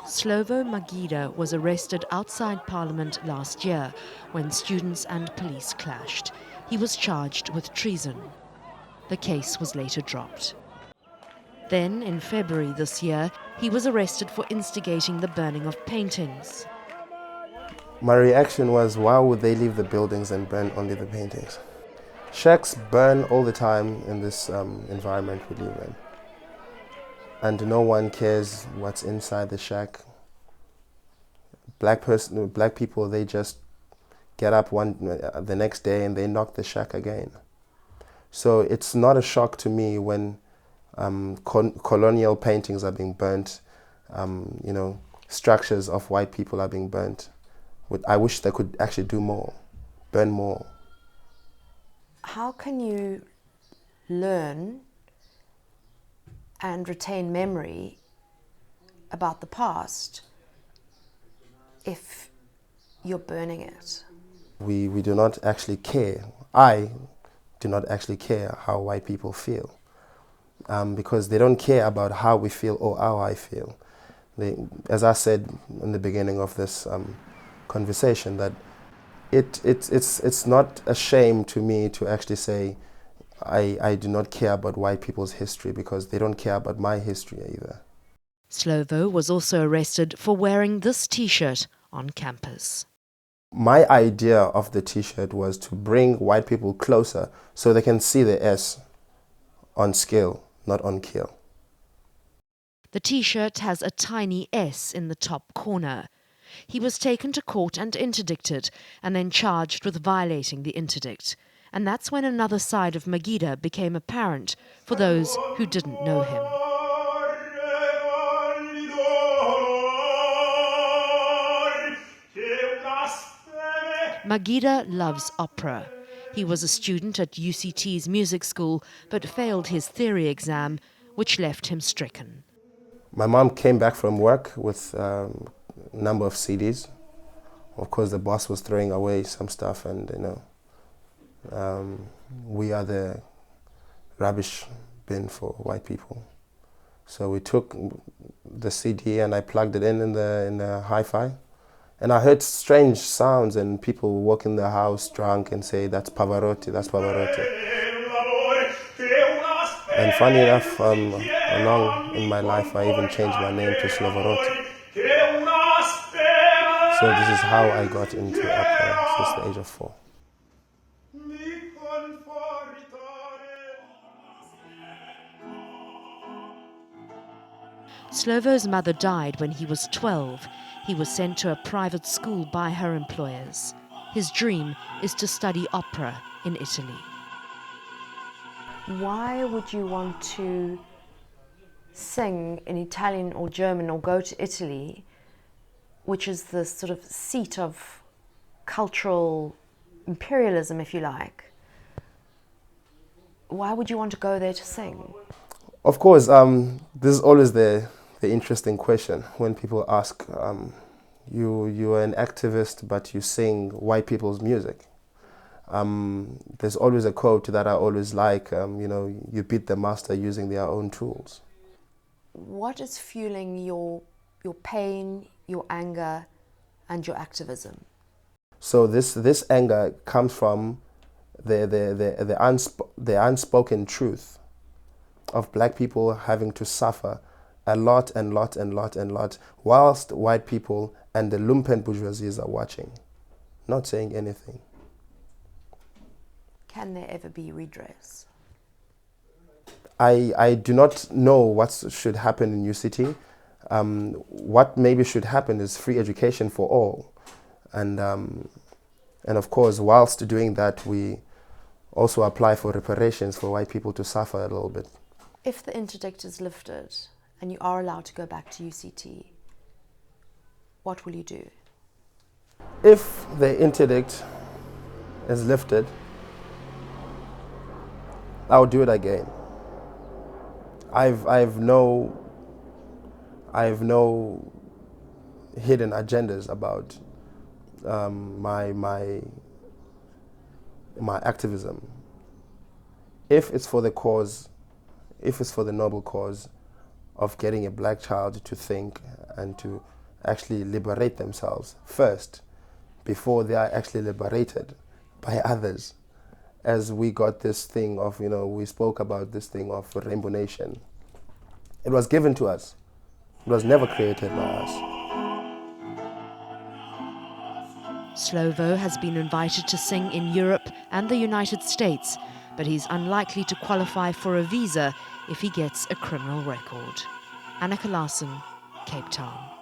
Slovo Magida was arrested outside Parliament last year when students and police clashed. He was charged with treason. The case was later dropped. Then, in February this year, he was arrested for instigating the burning of paintings. My reaction was, why would they leave the buildings and burn only the paintings? Shacks burn all the time in this environment we live in. And no one cares what's inside the shack. Black people, they just get up the next day and they knock the shack again. So it's not a shock to me when colonial paintings are being burnt, structures of white people are being burnt. I wish they could actually do more, burn more. How can you learn and retain memory about the past if you're burning it? We do not actually care. I do not actually care how white people feel because they don't care about how we feel or how I feel. As I said in the beginning of this conversation, that it's not a shame to me to actually say I do not care about white people's history because they don't care about my history either. Slovo was also arrested for wearing this T-shirt on campus. My idea of the T-shirt was to bring white people closer so they can see the S on skill, not on kill. The T-shirt has a tiny S in the top corner. He was taken to court and interdicted, and then charged with violating the interdict. And that's when another side of Magida became apparent for those who didn't know him. Magida loves opera. He was a student at UCT's music school, but failed his theory exam, which left him stricken. My mom came back from work with a number of CDs. Of course, the boss was throwing away some stuff, and we are the rubbish bin for white people. So we took the CD and I plugged it in the hi-fi, and I heard strange sounds and people walk in the house drunk and say, "That's Pavarotti, that's Pavarotti." And funny enough, along in my life, I even changed my name to Slovorotti. So this is how I got into opera since the age of 4. Slovo's mother died when he was 12. He was sent to a private school by her employers. His dream is to study opera in Italy. Why would you want to sing in Italian or German or go to Italy, which is the sort of seat of cultural imperialism, if you like? Why would you want to go there to sing? Of course, this is always the interesting question when people ask, you're an activist, but you sing white people's music. There's always a quote that I always like, you beat the master using their own tools. What is fueling your pain, your anger, and your activism? So this anger comes from the unspoken truth of black people having to suffer a lot, whilst white people and the lumpen bourgeoisies are watching, not saying anything. Can there ever be redress? I do not know what should happen in UCT. What maybe should happen is free education for all. And of course, whilst doing that, we also apply for reparations for white people to suffer a little bit. If the interdict is lifted and you are allowed to go back to UCT, what will you do? If the interdict is lifted, I'll do it again. I've no hidden agendas about my activism. If it's for the cause, if it's for the noble cause, of getting a black child to think and to actually liberate themselves first before they are actually liberated by others. As we got this thing of, we spoke about this thing of Rainbow Nation. It was given to us. It was never created by us. Slovo has been invited to sing in Europe and the United States, but he's unlikely to qualify for a visa if he gets a criminal record. Anneke Larsen, Cape Town.